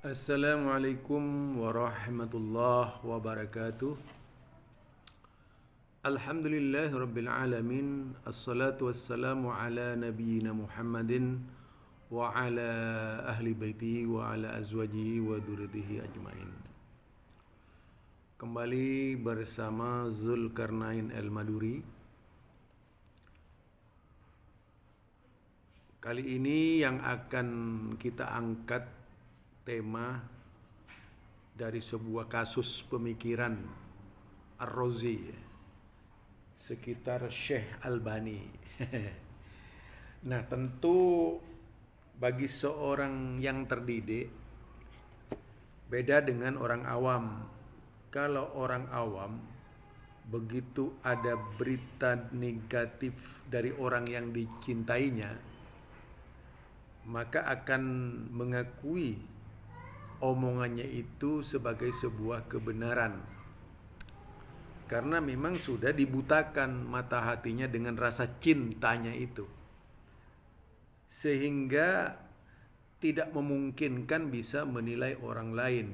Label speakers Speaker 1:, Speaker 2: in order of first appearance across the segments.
Speaker 1: Assalamualaikum warahmatullahi wabarakatuh. Alhamdulillah rabbil alamin. Assalatu wassalamu ala nabiyyina Muhammadin wa ala ahli baitihi wa ala azwajihi wa dzurriyyatihi ajmain. Kembali bersama Zulkarnain Al-Maduri. Kali ini yang akan kita angkat tema dari sebuah kasus pemikiran Ar-Razi sekitar Syekh Albani. Nah, tentu bagi seorang yang terdidik beda dengan orang awam. Kalau orang awam, begitu ada berita negatif dari orang yang dicintainya, maka akan mengakui omongannya itu sebagai sebuah kebenaran, karena memang sudah dibutakan mata hatinya dengan rasa cintanya itu, sehingga tidak memungkinkan bisa menilai orang lain.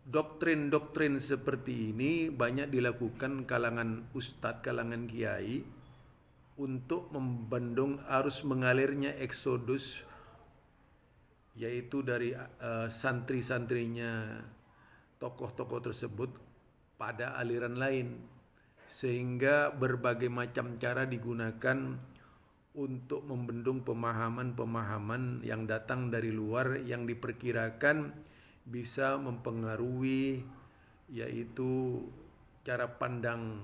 Speaker 1: Doktrin-doktrin seperti ini banyak dilakukan kalangan ustadz, kalangan kiai untuk membendung arus mengalirnya eksodus, yaitu dari santri-santrinya tokoh-tokoh tersebut pada aliran lain, sehingga berbagai macam cara digunakan untuk membendung pemahaman-pemahaman yang datang dari luar yang diperkirakan bisa mempengaruhi, yaitu cara pandang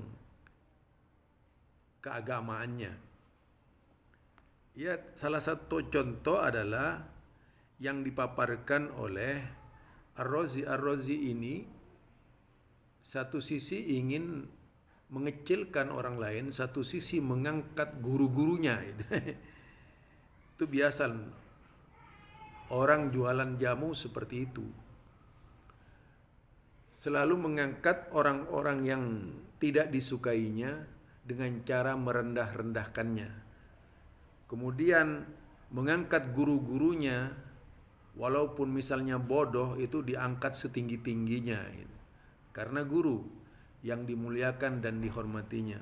Speaker 1: keagamaannya. Ya, salah satu contoh adalah yang dipaparkan oleh Ar-Razi. Ar-Razi ini satu sisi ingin mengecilkan orang lain, satu sisi mengangkat guru-gurunya. Itu biasa orang jualan jamu seperti itu. Selalu mengangkat orang-orang yang tidak disukainya dengan cara merendah-rendahkannya. Kemudian mengangkat guru-gurunya, walaupun misalnya bodoh, itu diangkat setinggi-tingginya, karena guru yang dimuliakan dan dihormatinya.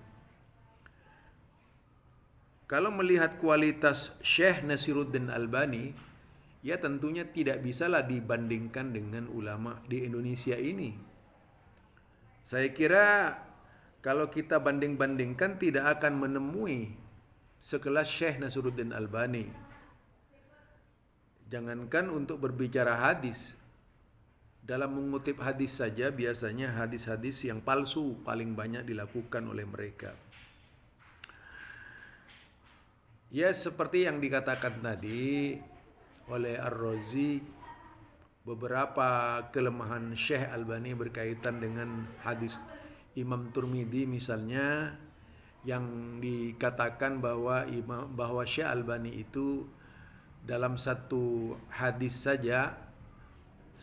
Speaker 1: Kalau melihat kualitas Syekh Nasiruddin Albani, ya tentunya tidak bisalah dibandingkan dengan ulama di Indonesia ini. Saya kira kalau kita banding-bandingkan tidak akan menemui sekelas Syekh Nasiruddin Albani. Jangankan untuk berbicara hadis, dalam mengutip hadis saja biasanya hadis-hadis yang palsu paling banyak dilakukan oleh mereka. Ya, seperti yang dikatakan tadi oleh Ar-Razi, beberapa kelemahan Syekh Albani berkaitan dengan hadis Imam Tirmidzi misalnya, yang dikatakan bahwa Syekh Albani itu dalam satu hadis saja,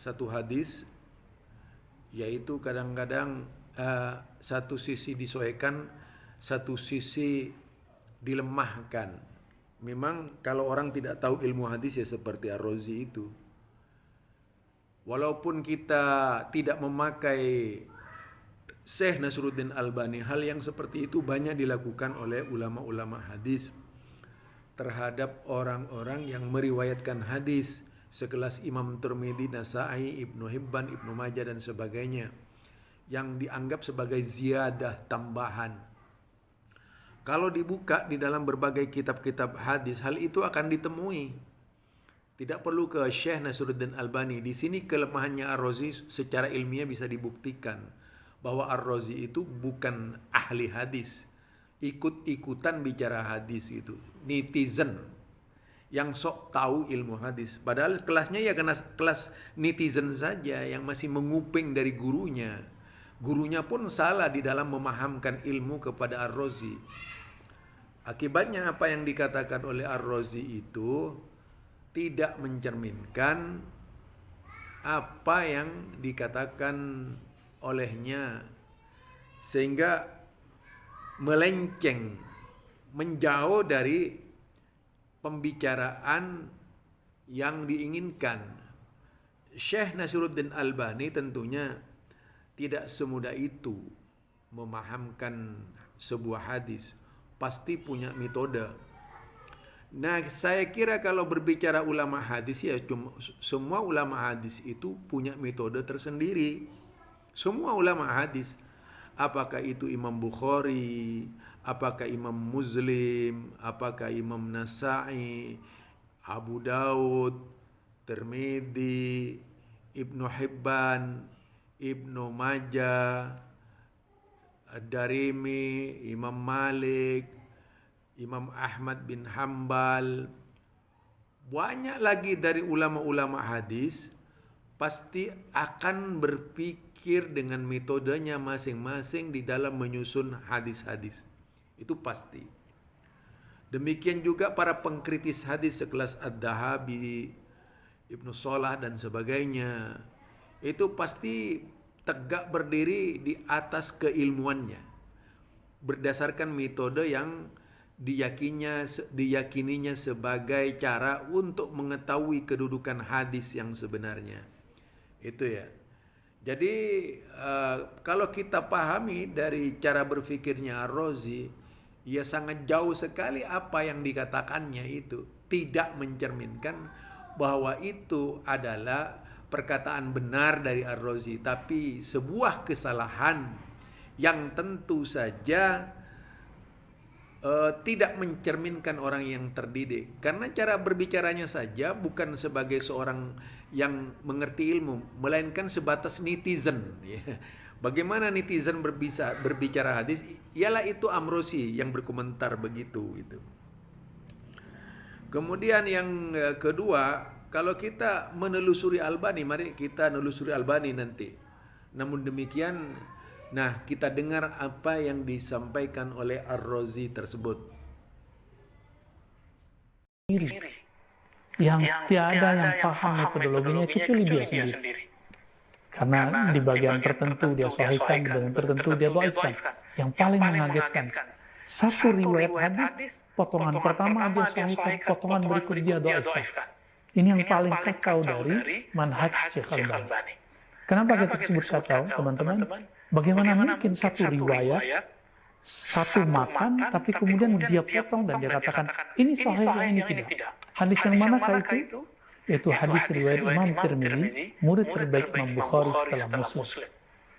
Speaker 1: satu hadis, yaitu kadang-kadang satu sisi disesuaikan, satu sisi dilemahkan. Memang kalau orang tidak tahu ilmu hadis ya seperti Ar-Razi itu. Walaupun kita tidak memakai Syekh Nasiruddin Albani, hal yang seperti itu banyak dilakukan oleh ulama-ulama hadis terhadap orang-orang yang meriwayatkan hadis sekelas Imam Tirmidzi, Nasa'i, Ibnu Hibban, Ibnu Majah dan sebagainya, yang dianggap sebagai ziyadah, tambahan. Kalau dibuka di dalam berbagai kitab-kitab hadis, hal itu akan ditemui. Tidak perlu ke Syekh Nasiruddin Albani. Di sini kelemahannya Ar-Razi secara ilmiah bisa dibuktikan bahwa Ar-Razi itu bukan ahli hadis, ikut-ikutan bicara hadis itu, netizen yang sok tahu ilmu hadis, padahal kelasnya ya kelas netizen saja yang masih menguping dari gurunya. Gurunya pun salah di dalam memahamkan ilmu kepada Ar-Razi. Akibatnya apa yang dikatakan oleh Ar-Razi itu tidak mencerminkan apa yang dikatakan olehnya, sehingga melenceng, menjauh dari pembicaraan yang diinginkan. Syekh Nasiruddin Albani tentunya tidak semudah itu memahamkan sebuah hadis, pasti punya metode. Nah, saya kira kalau berbicara ulama hadis ya semua ulama hadis itu punya metode tersendiri. Semua ulama hadis, apakah itu Imam Bukhari, apakah Imam Muslim, apakah Imam Nasa'i, Abu Daud, Tirmidzi, Ibnu Hibban, Ibnu Majah, Ad-Darimi, Imam Malik, Imam Ahmad bin Hambal, banyak lagi dari ulama-ulama hadis pasti akan berpikir dengan metodenya masing-masing di dalam menyusun hadis-hadis. Itu pasti. Demikian juga para pengkritis hadis sekelas Ad-Dahabi, Ibnu Shalah dan sebagainya. Itu pasti tegak berdiri di atas keilmuannya berdasarkan metode yang diyakininya sebagai cara untuk mengetahui kedudukan hadis yang sebenarnya. Itu ya. Jadi kalau kita pahami dari cara berpikirnya Ar-Razi, ya sangat jauh sekali apa yang dikatakannya itu tidak mencerminkan bahwa itu adalah perkataan benar dari Ar-Razi, tapi sebuah kesalahan yang tentu saja tidak mencerminkan orang yang terdidik, karena cara berbicaranya saja bukan sebagai seorang yang mengerti ilmu, melainkan sebatas netizen. Bagaimana netizen berbicara hadis? Ialah itu Amrosi yang berkomentar begitu. Itu. Kemudian yang kedua, kalau kita menelusuri Albani, mari kita menelusuri Albani nanti. Namun demikian, nah, kita dengar apa yang disampaikan oleh Ar-Razi tersebut.
Speaker 2: Yang tiada yang paham metodologinya kecuali dia sendiri. Karena di bagian tertentu dia sahihkan, di bagian tertentu dia dhaifkan. Yang paling mengagetkan, satu riwayat hadis, potongan pertama dia sahihkan, potongan berikut dia dhaifkan. Ini yang paling kacau dari manhaj Syekh Albani. Kenapa kita sebut kacau, teman-teman? Bagaimana mungkin satu riwayat, satu makan, tapi kemudian dia potong dan dia katakan, ini sahih, ini tidak. Hadis yang manakah itu? Yaitu hadis riwayat Imam Tirmidzi, murid terbaik Imam Bukhari setelah Muslim.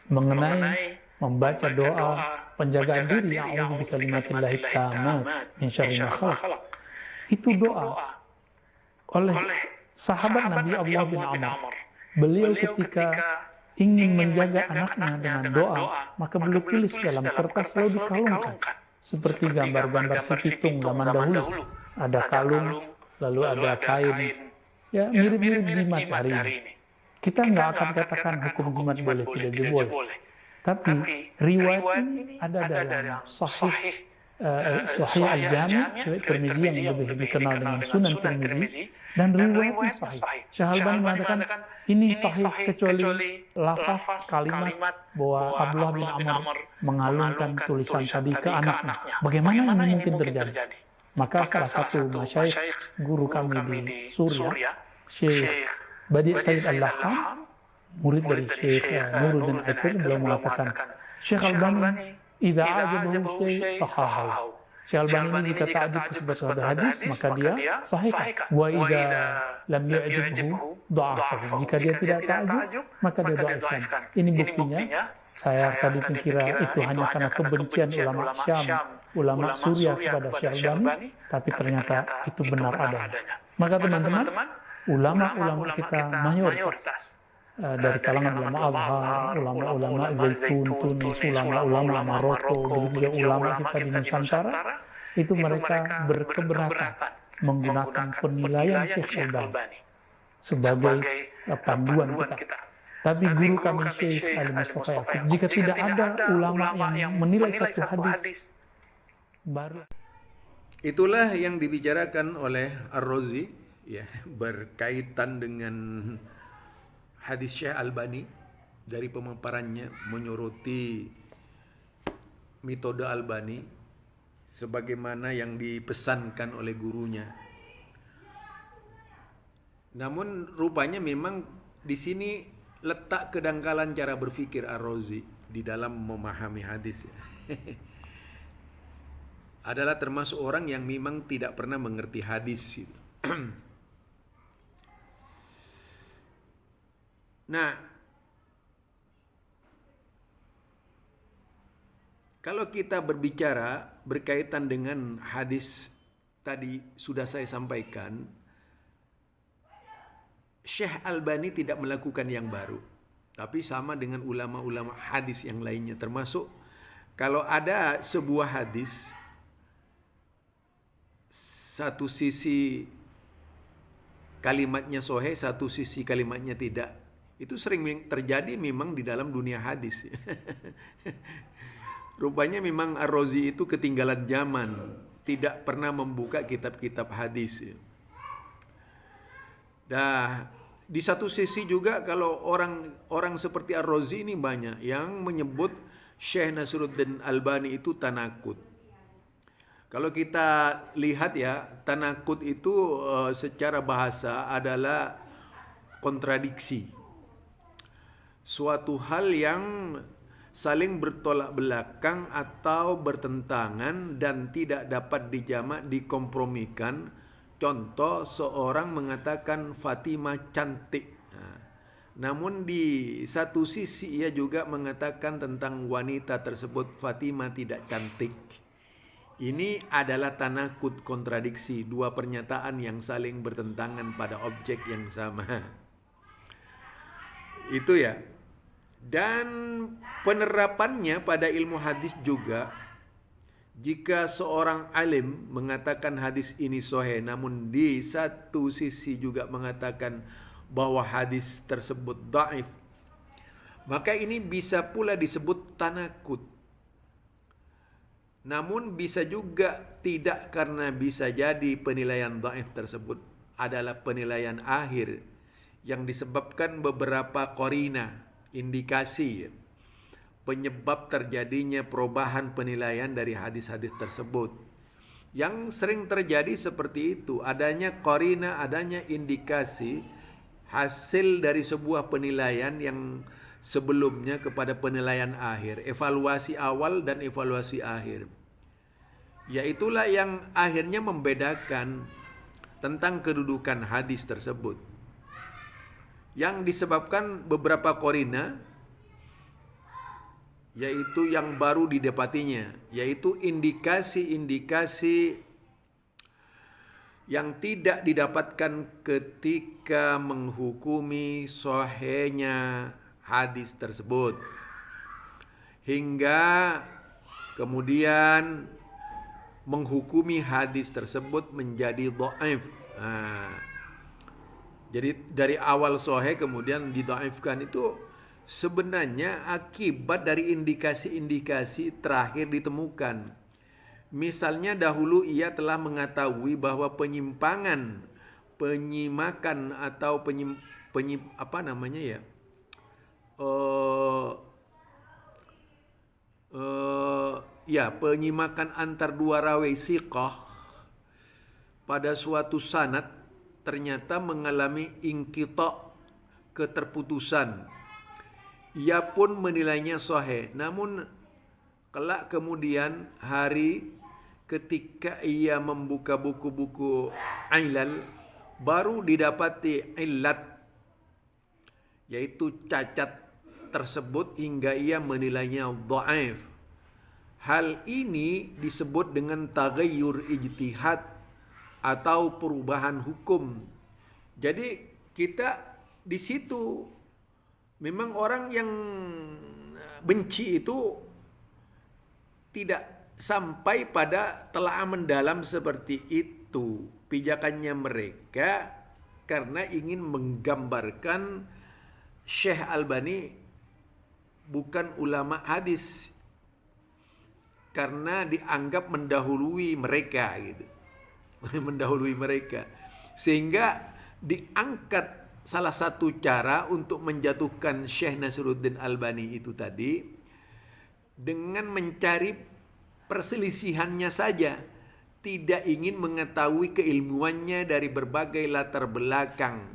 Speaker 2: Mengenai membaca doa penjagaan diri, a'udzu bikalimatillahi tammat min syarri ma khalaq. Itu doa oleh sahabat Nabi Abdullah bin Amr. Beliau ketika ingin menjaga anaknya dengan doa, maka beliau tulis dalam kertas lalu dikalungkan. Seperti gambar-gambar si pitung zaman dahulu. Ada kalung, lalu ada kain. Ya, mirip-mirip jimat hari ini. Kita nggak akan katakan hukum jimat boleh, tidak boleh. Tapi riwayat ini ada dalam Sahih Al-Jami, riwayat Tirmidzi yang lebih dikenal dengan Sunan Tirmidzi, dan riwayatnya sahih. Syekh Albani mengatakan ini sahih kecuali lafaz kalimat bahwa Abdullah bin Amr mengalungkan tulisan tadi ke anaknya. Bagaimana ini mungkin terjadi? Maka salah satu masyayikh guru kami di Suriah, Syekh Badi' Said Al-Laham, murid dari Syekh Nuruddin Athir, beliau mengatakan, Syekh Albani idza ajabahu syai' sahahahu. Syekh Albani ini jika ta'jub kepada suatu hadis, maka dia sahihkan. Wa idza lam yu'jibhu dha'afahu. Jika dia tidak ta'jub, maka dia dhaifkan. Ini buktinya. Saya tadi mengira itu hanya karena kebencian ulama Syam, ulama Suriah kepada Syekh Albani, tapi ternyata itu benar adanya. Maka teman-teman, ulama-ulama kita mayoritas dari kalangan ulama Azhar, ulama-ulama Zaitun, Tunis, ulama-ulama Maroko, juga ulama kita di Nusantara, itu mereka berkeberatan menggunakan penilaian Syekh Albani sebagai panduan kita. Tapi guru kami Syekh Al-Mustafa Yaqub, jika tidak ada ulama yang menilai satu hadis, baru.
Speaker 1: Itulah yang dibicarakan oleh Ar-Razi, ya, berkaitan dengan hadis Syekh Albani dari pemaparannya menyoroti metode Albani sebagaimana yang dipesankan oleh gurunya. Namun rupanya memang di sini letak kedangkalan cara berpikir Ar-Razi di dalam memahami hadis. Adalah termasuk orang yang memang tidak pernah mengerti hadis. Nah, kalau kita berbicara berkaitan dengan hadis tadi sudah saya sampaikan, Syekh Albani tidak melakukan yang baru, tapi sama dengan ulama-ulama hadis yang lainnya, termasuk kalau ada sebuah hadis, satu sisi kalimatnya sahih, satu sisi kalimatnya tidak. Itu sering terjadi memang di dalam dunia hadis. Rupanya memang Ar-Razi itu ketinggalan zaman, tidak pernah membuka kitab-kitab hadis. Dah, di satu sisi juga kalau orang seperti Ar-Razi ini banyak yang menyebut Syekh Nasiruddin Albani itu tanakut. Kalau kita lihat ya, tanakut itu secara bahasa adalah kontradiksi. Suatu hal yang saling bertolak belakang atau bertentangan dan tidak dapat dijamak, dikompromikan. Contoh, seorang mengatakan Fatimah cantik. Namun di satu sisi ia juga mengatakan tentang wanita tersebut Fatimah tidak cantik. Ini adalah tanakut, kontradiksi, dua pernyataan yang saling bertentangan pada objek yang sama. Itu ya. Dan penerapannya pada ilmu hadis juga, jika seorang alim mengatakan hadis ini sahih, namun di satu sisi juga mengatakan bahwa hadis tersebut dhaif, maka ini bisa pula disebut tanakut. Namun bisa juga tidak, karena bisa jadi penilaian dhaif tersebut adalah penilaian akhir yang disebabkan beberapa qarina, indikasi penyebab terjadinya perubahan penilaian dari hadis-hadis tersebut. Yang sering terjadi seperti itu, adanya qarina, adanya indikasi hasil dari sebuah penilaian yang sebelumnya kepada penilaian akhir, evaluasi awal dan evaluasi akhir. Yaitulah yang akhirnya membedakan tentang kedudukan hadis tersebut, yang disebabkan beberapa qarina, yaitu yang baru didapatinya, yaitu indikasi-indikasi yang tidak didapatkan ketika menghukumi sahihnya hadis tersebut, hingga kemudian menghukumi hadis tersebut menjadi dhaif. Jadi dari awal sahih kemudian didhaifkan, itu sebenarnya akibat dari indikasi-indikasi terakhir ditemukan. Misalnya dahulu ia telah mengetahui bahwa penyimakan atau penyimakan antar dua rawi siqah pada suatu sanad ternyata mengalami inqita', keterputusan. Ia pun menilainya sahih. Namun kelak kemudian hari ketika ia membuka buku-buku ilal, baru didapati illat, yaitu cacat tersebut, hingga ia menilainya dhaif. Hal ini disebut dengan taghayyur ijtihad atau perubahan hukum. Jadi kita di situ memang orang yang benci itu tidak sampai pada telaah mendalam seperti itu pijakannya mereka, karena ingin menggambarkan Syekh Albani bukan ulama hadis, karena dianggap mendahului mereka gitu. Mendahului mereka, sehingga diangkat salah satu cara untuk menjatuhkan Syekh Nasiruddin Albani itu tadi dengan mencari perselisihannya saja, tidak ingin mengetahui keilmuannya dari berbagai latar belakang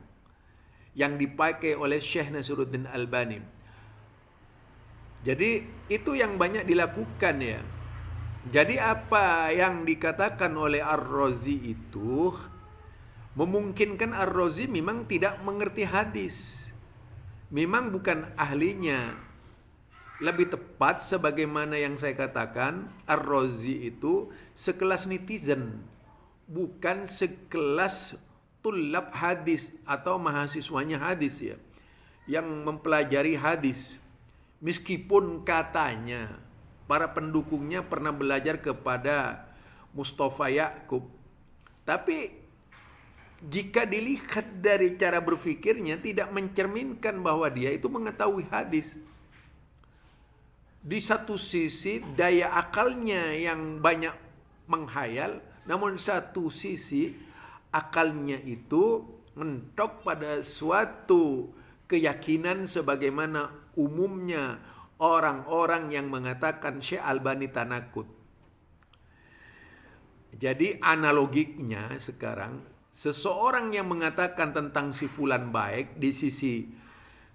Speaker 1: yang dipakai oleh Syekh Nasiruddin Albani. Jadi itu yang banyak dilakukan ya. Jadi apa yang dikatakan oleh Ar-Razi itu memungkinkan Ar-Razi memang tidak mengerti hadis. Memang bukan ahlinya. Lebih tepat sebagaimana yang saya katakan, Ar-Razi itu sekelas netizen, bukan sekelas tulab hadis atau mahasiswanya hadis ya, yang mempelajari hadis. Meskipun katanya para pendukungnya pernah belajar kepada Mustafa Ya'qub, tapi jika dilihat dari cara berpikirnya tidak mencerminkan bahwa dia itu mengetahui hadis. Di satu sisi daya akalnya yang banyak menghayal, namun satu sisi akalnya itu mentok pada suatu keyakinan sebagaimana umumnya orang-orang yang mengatakan Syekh Albani tanakut. Jadi analogiknya sekarang, seseorang yang mengatakan tentang si fulan baik, di sisi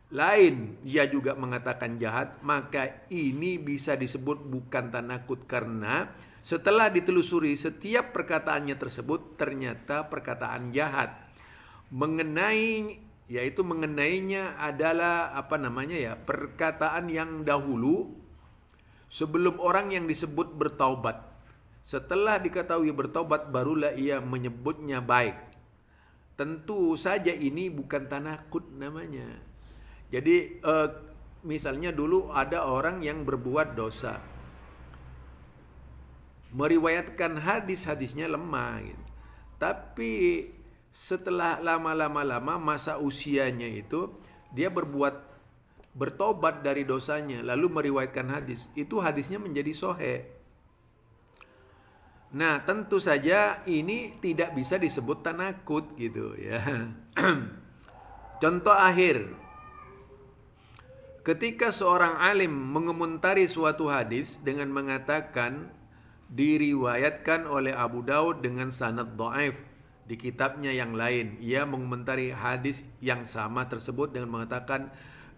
Speaker 1: lain ia juga mengatakan jahat, maka ini bisa disebut bukan tanakut, karena setelah ditelusuri setiap perkataannya tersebut ternyata perkataan jahat. Mengenainya adalah perkataan yang dahulu sebelum orang yang disebut bertaubat. Setelah diketahui bertaubat barulah ia menyebutnya baik. Tentu saja ini bukan tanakut namanya. Jadi misalnya dulu ada orang yang berbuat dosa, meriwayatkan hadis-hadisnya lemah gitu. Tapi setelah lama masa usianya itu dia bertobat dari dosanya lalu meriwayatkan hadis, itu hadisnya menjadi sahih. Nah, tentu saja ini tidak bisa disebut tanakut gitu ya. Contoh akhir, ketika seorang alim mengomentari suatu hadis dengan mengatakan diriwayatkan oleh Abu Daud dengan sanad dhaif di kitabnya yang lain, ia mengomentari hadis yang sama tersebut dengan mengatakan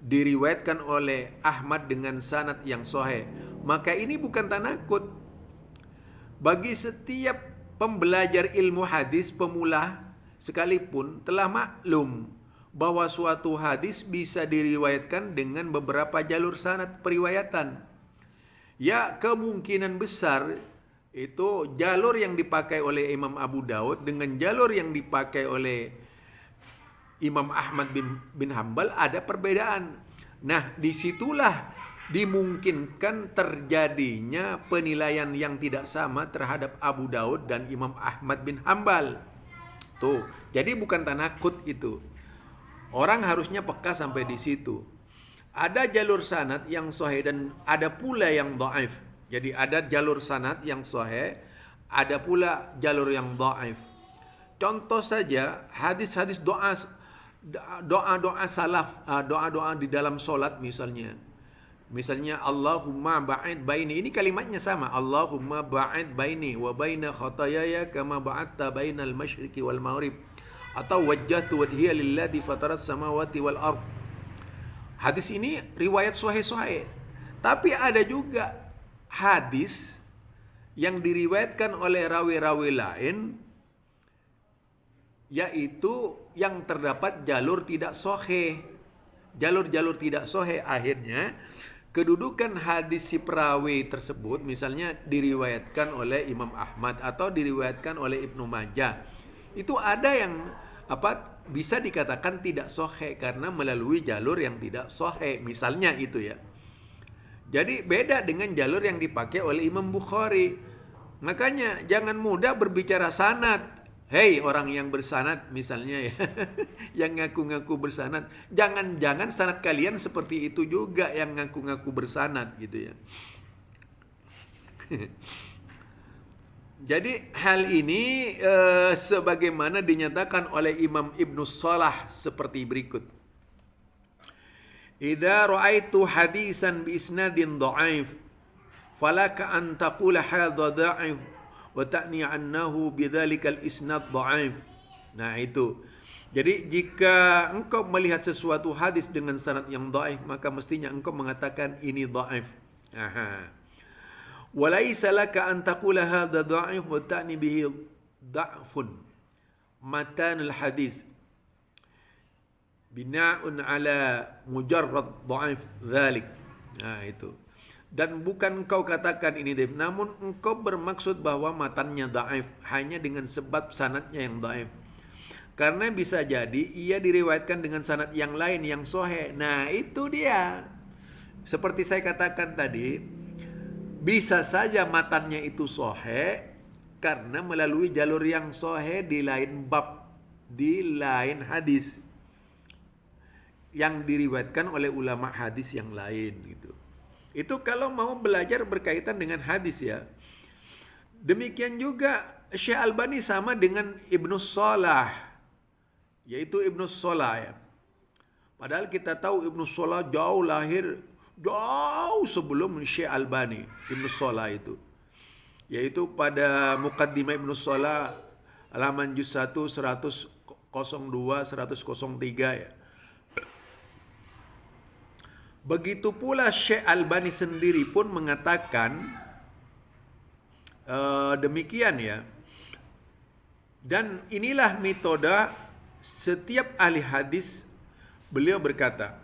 Speaker 1: diriwayatkan oleh Ahmad dengan sanad yang sahih, maka ini bukan tanakut. Bagi setiap pembelajar ilmu hadis pemula sekalipun telah maklum bahwa suatu hadis bisa diriwayatkan dengan beberapa jalur sanad periwayatan. Ya, kemungkinan besar itu jalur yang dipakai oleh Imam Abu Daud dengan jalur yang dipakai oleh Imam Ahmad bin Hambal ada perbedaan. Nah, disitulah dimungkinkan terjadinya penilaian yang tidak sama terhadap Abu Daud dan Imam Ahmad bin Hambal. Tuh, jadi bukan tanakut itu. Orang harusnya peka sampai di situ. Ada jalur sanad yang sahih dan ada pula yang dhaif. Jadi ada jalur sanad yang sahih, ada pula jalur yang dhaif. Contoh saja hadis-hadis doa-doa salaf, doa-doa di dalam solat misalnya. Misalnya Allahumma ba'id baini, ini kalimatnya sama, Allahumma ba'id baini wa baina khatayaya kama ba'adta bainal masyriqi wal maghrib, atau wajjahtu wajhiya lilladzi fataras samawati wal ard. Hadis ini riwayat sahih. Tapi ada juga hadis yang diriwayatkan oleh rawi-rawi lain, yaitu yang terdapat jalur tidak sahih. Jalur-jalur tidak sahih, akhirnya kedudukan hadis si perawi tersebut misalnya diriwayatkan oleh Imam Ahmad atau diriwayatkan oleh Ibnu Majah, itu ada yang bisa dikatakan tidak sahih karena melalui jalur yang tidak sahih, misalnya itu ya. Jadi beda dengan jalur yang dipakai oleh Imam Bukhari. Makanya jangan mudah berbicara sanad. Hei orang yang bersanad misalnya ya, yang ngaku-ngaku bersanad, jangan-jangan sanad kalian seperti itu juga yang ngaku-ngaku bersanad gitu ya. Jadi hal ini sebagaimana dinyatakan oleh Imam Ibnu Shalah seperti berikut. Idza ra'aitu hadisan bi isnadin dha'if falaka an taqula hadha dha'if wa ta'ni annahu bidzalikal isnad dha'if. Nah itu. Jadi jika engkau melihat sesuatu hadis dengan sanad yang dhaif, maka mestinya engkau mengatakan ini dhaif. Aha. Walaisa laka an taqula hadha dhaif wa ta'ni bihi dha'fun matanul hadis bina'un ala mujarrad dhaif dhalik. Nah itu. Dan bukan engkau katakan ini dhaif, namun engkau bermaksud bahwa matannya dhaif hanya dengan sebab sanadnya yang dhaif. Karena bisa jadi ia diriwayatkan dengan sanad yang lain yang sahih. Nah, itu dia. Seperti saya katakan tadi, bisa saja matannya itu sahih karena melalui jalur yang sahih di lain bab, di lain hadis yang diriwayatkan oleh ulama hadis yang lain gitu. Itu kalau mau belajar berkaitan dengan hadis ya. Demikian juga Syekh Albani sama dengan Ibnu Salah, yaitu Ibnu Salah ya. Padahal kita tahu Ibnu Salah jauh lahir jauh sebelum Syekh Albani, Ibnu Salah itu. Yaitu pada Muqaddimah Ibnu Salah halaman juz 1 102 103 ya. Begitu pula Syekh Albani sendiri pun mengatakan demikian ya. Dan inilah metode setiap ahli hadis. Beliau berkata,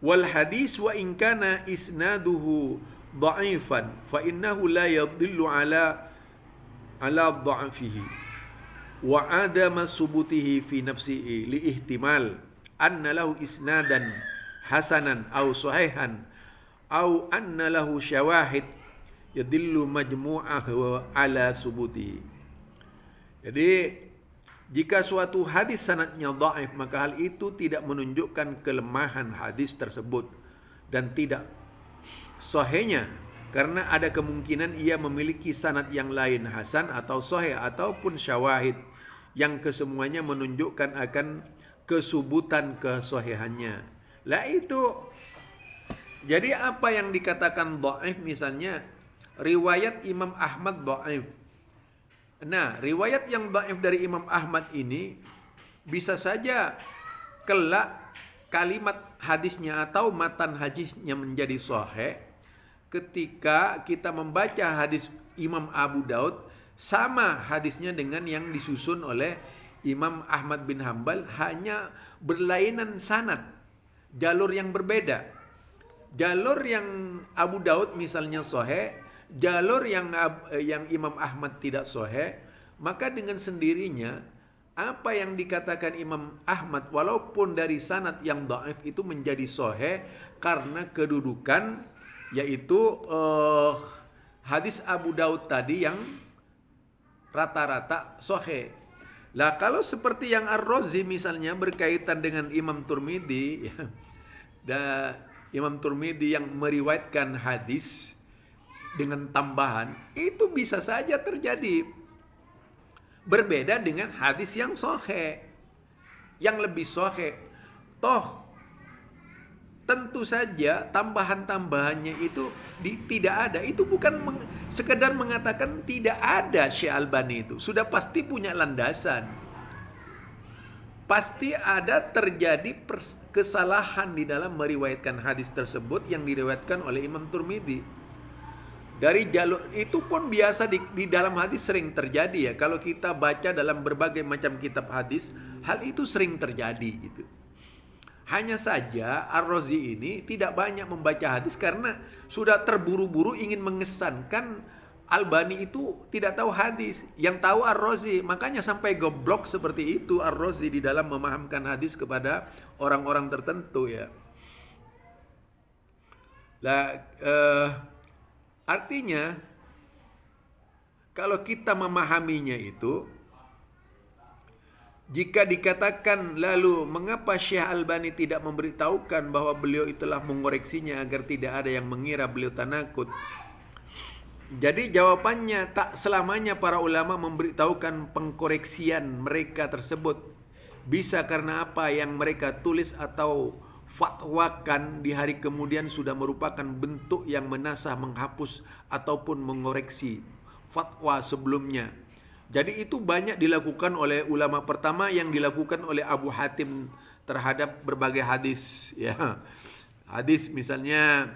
Speaker 1: wal hadis wa in kana isnaduhu dha'ifan fa innahu la yadhillu ala dha'fihi wa adama subutihi fi nafsihi li ihtimal anna lahu isnadan hasanan aw sahihan aw anna lahu syawahid yadillu majmu'ahu ala subutihi. Jadi jika suatu hadis sanadnya dhaif, maka hal itu tidak menunjukkan kelemahan hadis tersebut dan tidak sahihnya, karena ada kemungkinan ia memiliki sanad yang lain hasan atau sahih ataupun syawahid yang kesemuanya menunjukkan akan kesubutan kesahihannya. Lah itu. Jadi apa yang dikatakan dhaif, misalnya riwayat Imam Ahmad dhaif. Nah, riwayat yang dhaif dari Imam Ahmad ini bisa saja kelak kalimat hadisnya atau matan hadisnya menjadi sahih ketika kita membaca hadis Imam Abu Daud sama hadisnya dengan yang disusun oleh Imam Ahmad bin Hambal, hanya berlainan sanad, jalur yang berbeda. Jalur yang Abu Daud misalnya sahih, jalur yang Imam Ahmad tidak sahih, maka dengan sendirinya apa yang dikatakan Imam Ahmad walaupun dari sanad yang dhaif itu menjadi sahih karena kedudukan, yaitu hadis Abu Daud tadi yang rata-rata sahih. Lah kalau seperti yang Ar-Razi misalnya berkaitan dengan Imam Turmidi ya, Imam Turmidi yang meriwayatkan hadis dengan tambahan, itu bisa saja terjadi berbeda dengan hadis yang sahih, yang lebih sahih. Toh tentu saja tambahan-tambahannya itu tidak ada. Itu bukan sekedar mengatakan tidak ada. Syekh Albani itu sudah pasti punya landasan. Pasti ada terjadi kesalahan di dalam meriwayatkan hadis tersebut yang diriwayatkan oleh Imam Turmidi. Dari jalur itu pun biasa di dalam hadis sering terjadi ya. Kalau kita baca dalam berbagai macam kitab hadis, hal itu sering terjadi gitu. Hanya saja Ar-Razi ini tidak banyak membaca hadis karena sudah terburu-buru ingin mengesankan Albani itu tidak tahu hadis, yang tahu Ar-Razi. Makanya sampai goblok seperti itu Ar-Razi di dalam memahamkan hadis kepada orang-orang tertentu ya. Artinya kalau kita memahaminya itu, jika dikatakan lalu mengapa Syekh Albani tidak memberitahukan bahwa beliau itulah mengoreksinya agar tidak ada yang mengira beliau tanakut. Jadi jawabannya, tak selamanya para ulama memberitahukan pengkoreksian mereka tersebut. Bisa karena apa yang mereka tulis atau fatwakan di hari kemudian sudah merupakan bentuk yang menasah, menghapus ataupun mengoreksi fatwa sebelumnya. Jadi itu banyak dilakukan oleh ulama. Pertama yang dilakukan oleh Abu Hatim terhadap berbagai hadis, ya. Hadis misalnya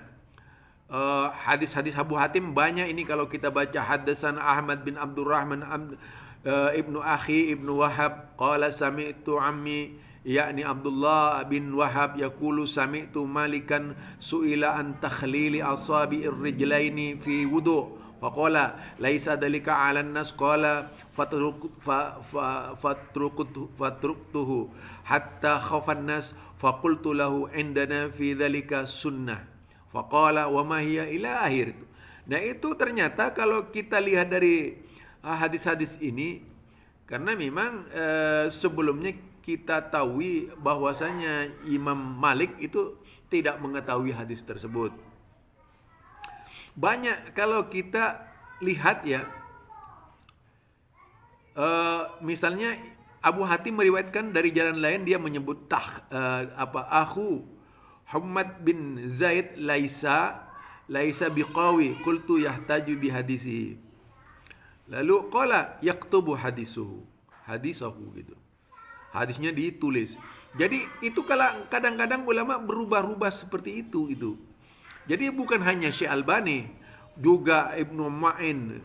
Speaker 1: hadis-hadis Abu Hatim banyak ini kalau kita baca. Haddasan Ahmad bin Abdurrahman ibnu Akhi ibnu Wahab qala sami'tu ammi yakni Abdullah bin Wahab yaqulu sami'tu Malikan su'ila an takhlili asabi'ir rijlaini fi wudu' faqala laisa dalika 'alan nas qala fatruktuhu hatta khafan nas faqultu lahu indana fi dhalika sunnah faqala wa ma hiya ila akhir. Nah itu ternyata kalau kita lihat dari hadis-hadis ini, karena memang sebelumnya kita tahu bahwasanya Imam Malik itu tidak mengetahui hadis tersebut. Banyak kalau kita lihat ya, misalnya Abu Hatim meriwayatkan dari jalan lain, dia menyebut Akhu Muhammad bin Zaid laisa biqawi qultu yahtaju bi hadisihi. Lalu qala yaktubu hadisahu gitu. Hadisnya ditulis. Jadi itu kadang-kadang ulama berubah-ubah seperti itu. Jadi bukan hanya Syekh Albani, juga Ibnu Ma'in.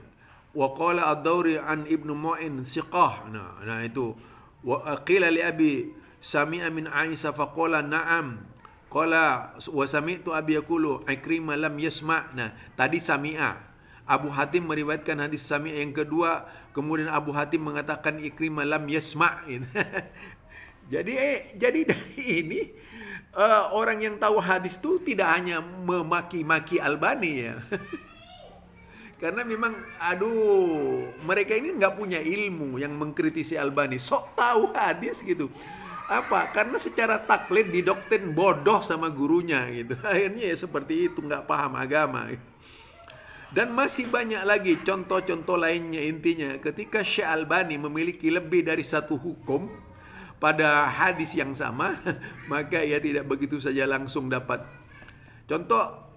Speaker 1: Wa qala ad-Dawri an Ibnu Ma'in siqah. Nah itu. Wa qila li Abi sami'a min Aisyah faqala na'am. Qala wa sami'tu Abi yaqulu Ikrimah lam yasma'. Nah, tadi sami'a. Abu Hatim meriwayatkan hadis sami'a yang kedua, kemudian Abu Hatim mengatakan Ikrimah lam yasma'. Jadi dari ini orang yang tahu hadis itu tidak hanya memaki-maki Albani ya. Karena memang mereka ini nggak punya ilmu yang mengkritisi Albani, sok tahu hadis gitu. Apa? Karena secara taklid didoktrin bodoh sama gurunya gitu. Akhirnya ya seperti itu, nggak paham agama. Dan masih banyak lagi contoh-contoh lainnya. Intinya ketika Syekh Albani memiliki lebih dari satu hukum pada hadis yang sama, maka ia tidak begitu saja langsung dapat. Contoh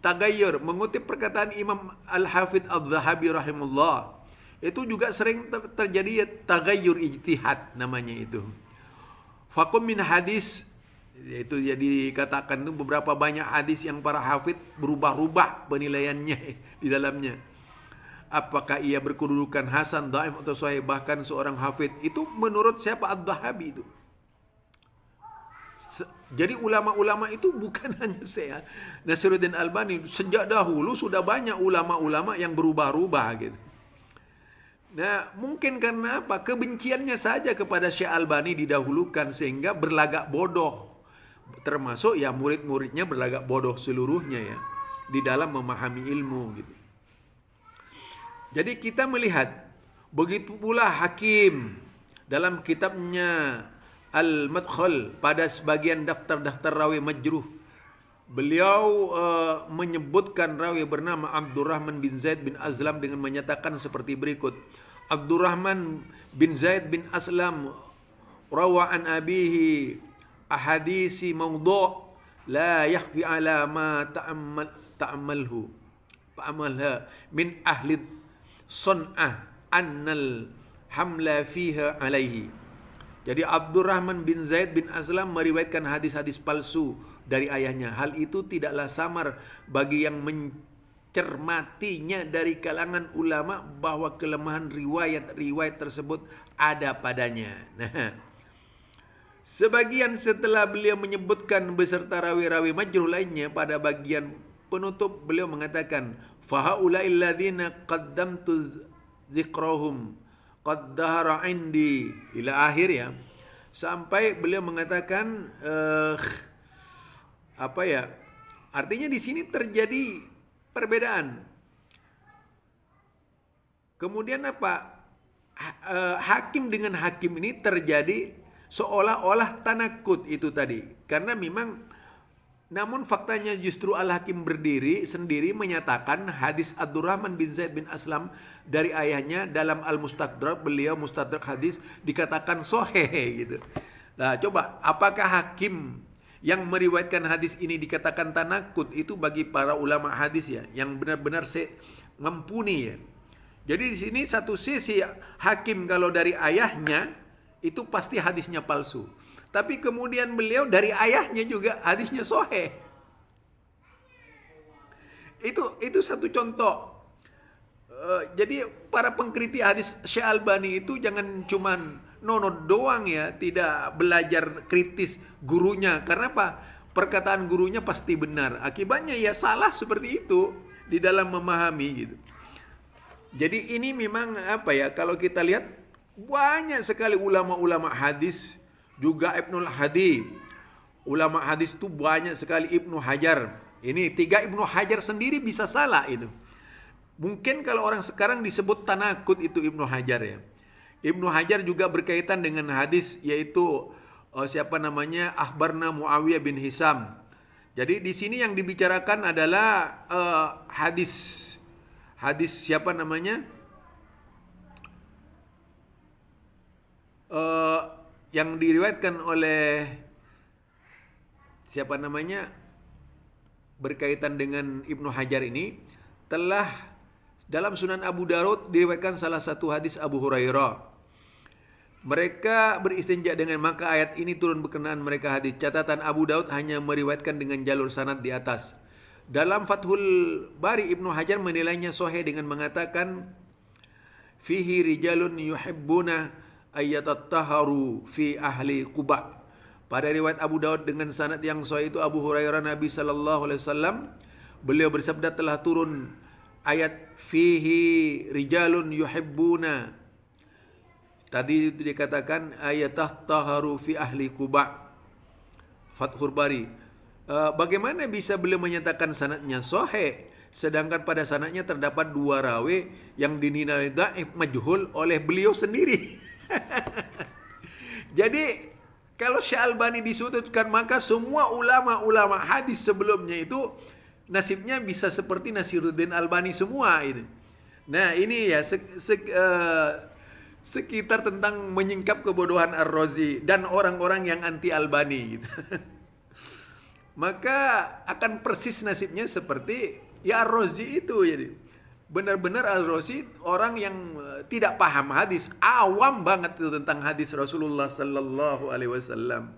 Speaker 1: tagayyur, mengutip perkataan Imam Al-Hafidh Al-Zahabi rahimahullah, itu juga sering terjadi tagayyur ijtihad namanya itu. Fakum min hadis, itu jadi katakan itu beberapa banyak hadis yang para hafid berubah-ubah penilaiannya di dalamnya. Apakah ia berkedudukan hasan, dhaif atau sahih, bahkan seorang hafid itu menurut siapa? Ad-Dhahabi itu. Jadi ulama-ulama itu bukan hanya saya Nasiruddin Albani, sejak dahulu sudah banyak ulama-ulama yang berubah-ubah gitu. Nah, mungkin karena apa? Kebenciannya saja kepada Syekh Albani didahulukan sehingga berlagak bodoh. Termasuk ya murid-muridnya berlagak bodoh seluruhnya ya di dalam memahami ilmu gitu. Jadi kita melihat begitu pula Hakim dalam kitabnya Al-Madkhal pada sebagian daftar-daftar rawi majruh. Beliau menyebutkan rawi bernama Abdurrahman bin Zaid bin Aslam dengan menyatakan seperti berikut. Abdurrahman bin Zaid bin Aslam rawa an abihi ahadisi mawdu' la yakhfi ala ma ta'amalha min ahli sun'ah annal hamla fiha alaihi. Jadi Abdurrahman bin Zaid bin Aslam meriwayatkan hadis-hadis palsu dari ayahnya. Hal itu tidaklah samar bagi yang mencermatinya dari kalangan ulama bahwa kelemahan riwayat-riwayat tersebut ada padanya. Nah, sebagian setelah beliau menyebutkan beserta rawi-rawi majruh lainnya, pada bagian penutup beliau mengatakan fahaula'il ladzina qaddamtu dzikrahum qad dahara indi ila akhir ya, sampai beliau mengatakan artinya di sini terjadi perbedaan. Kemudian hakim dengan hakim ini terjadi seolah-olah tanakut itu tadi, karena memang namun faktanya justru Al-Hakim berdiri sendiri menyatakan hadis Abdurrahman bin Zaid bin Aslam dari ayahnya dalam Al-Mustadrak, beliau Mustadrak hadis dikatakan sahih gitu. Nah, coba apakah Hakim yang meriwayatkan hadis ini dikatakan tanakut? Itu bagi para ulama hadis ya yang benar-benar ngampuni ya, Jadi di sini satu sisi hakim kalau dari ayahnya itu pasti hadisnya palsu. Tapi kemudian beliau dari ayahnya juga hadisnya sahih. Itu satu contoh. Jadi para pengkritik hadis Syekh Albani itu jangan cuman nonot doang ya, tidak belajar kritis gurunya. Karena apa? Perkataan gurunya pasti benar. Akibatnya ya salah seperti itu di dalam memahami gitu. Jadi ini memang apa ya, kalau kita lihat banyak sekali ulama-ulama hadis, juga Ibnul Hadi. Ulama hadis itu banyak sekali, Ibnu Hajar. Ini 3 Ibnu Hajar sendiri bisa salah itu. Mungkin kalau orang sekarang disebut tanakut itu Ibnu Hajar ya. Ibnu Hajar juga berkaitan dengan hadis, yaitu siapa namanya, akhbarna Muawiyah bin Hisam. Jadi di sini yang dibicarakan adalah hadis siapa namanya, yang diriwayatkan oleh siapa namanya, berkaitan dengan Ibnu Hajar ini, telah dalam Sunan Abu Daud diriwayatkan salah satu hadis Abu Hurairah. Mereka beristinja dengan maka ayat ini turun berkenaan mereka hadis. Catatan Abu Daud hanya meriwayatkan dengan jalur sanad di atas. Dalam Fathul Bari Ibnu Hajar menilainya sahih dengan mengatakan fihi rijalun yuhibbuna ayyatattaharu fi ahli Quba. Pada riwayat Abu Daud dengan sanad yang sahih itu Abu Hurairah, Nabi sallallahu alaihi wasallam beliau bersabda telah turun ayat fihi rijalun yuhibbuna. Tadi dikatakan ayyatattaharu fi ahli Quba. Fathul Bari. Bagaimana bisa beliau menyatakan sanadnya sahih sedangkan pada sanadnya terdapat 2 rawi yang dinilai dhaif majhul oleh beliau sendiri. Jadi kalau Syekh Albani disudutkan, maka semua ulama-ulama hadis sebelumnya itu nasibnya bisa seperti Nasiruddin Albani semua itu. Nah, ini ya sekitar tentang menyingkap kebodohan Ar-Razi dan orang-orang yang anti Albani gitu. Maka akan persis nasibnya seperti ya Ar-Razi itu. Jadi benar-benar Ar-Razi orang yang tidak paham hadis, awam banget itu tentang hadis Rasulullah sallallahu alaihi wasallam.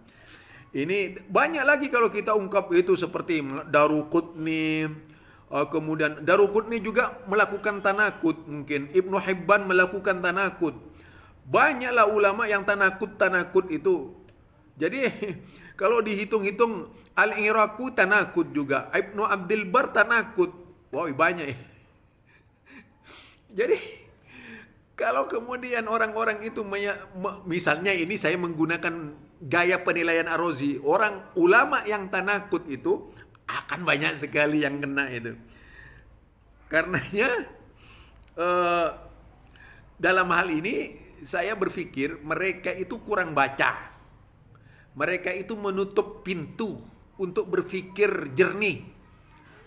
Speaker 1: Ini banyak lagi kalau kita ungkap itu, seperti Daruqutni. Kemudian Daruqutni juga melakukan tanakut, mungkin Ibnu Hibban melakukan tanakut. Banyaklah ulama yang tanakut itu. Jadi kalau dihitung-hitung, Al-Iraqi tanakut juga, Ibnu Abdul Bar tanakut. Wow, banyak ya. Jadi kalau kemudian orang-orang itu misalnya ini saya menggunakan gaya penilaian Ar-Razi, orang ulama yang tanakut itu akan banyak sekali yang kena itu. Karenanya dalam hal ini saya berpikir mereka itu kurang baca. Mereka itu menutup pintu untuk berpikir jernih,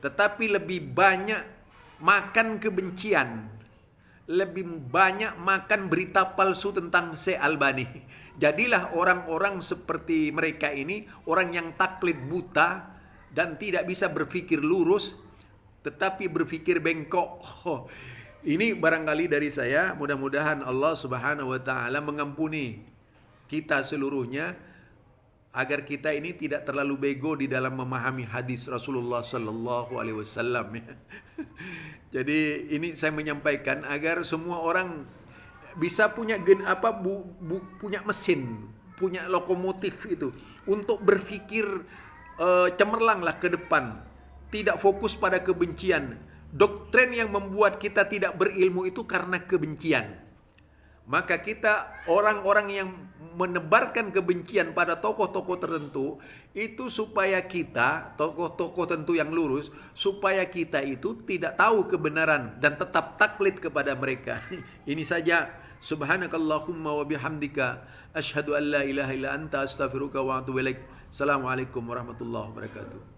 Speaker 1: tetapi lebih banyak makan kebencian, lebih banyak makan berita palsu tentang Syekh Albani. Jadilah orang-orang seperti mereka ini orang yang taklid buta dan tidak bisa berpikir lurus, tetapi berpikir bengkok. Ini barangkali dari saya. Mudah-mudahan Allah Subhanahu wa taala mengampuni kita seluruhnya, agar kita ini tidak terlalu bego di dalam memahami hadis Rasulullah sallallahu alaihi wasallam ya. Jadi ini saya menyampaikan agar semua orang bisa punya punya mesin, punya lokomotif itu untuk berpikir cemerlanglah ke depan, tidak fokus pada kebencian. Doktrin yang membuat kita tidak berilmu itu karena kebencian. Maka kita orang-orang yang menebarkan kebencian pada tokoh-tokoh tertentu itu supaya kita, tokoh-tokoh tertentu yang lurus, supaya kita itu tidak tahu kebenaran dan tetap taklid kepada mereka. Ini saja. Subhanakallahumma wa bihamdika asyhadu an la ilaha illa anta astaghfiruka wa atubu ilaik. Assalamualaikum warahmatullahi wabarakatuh.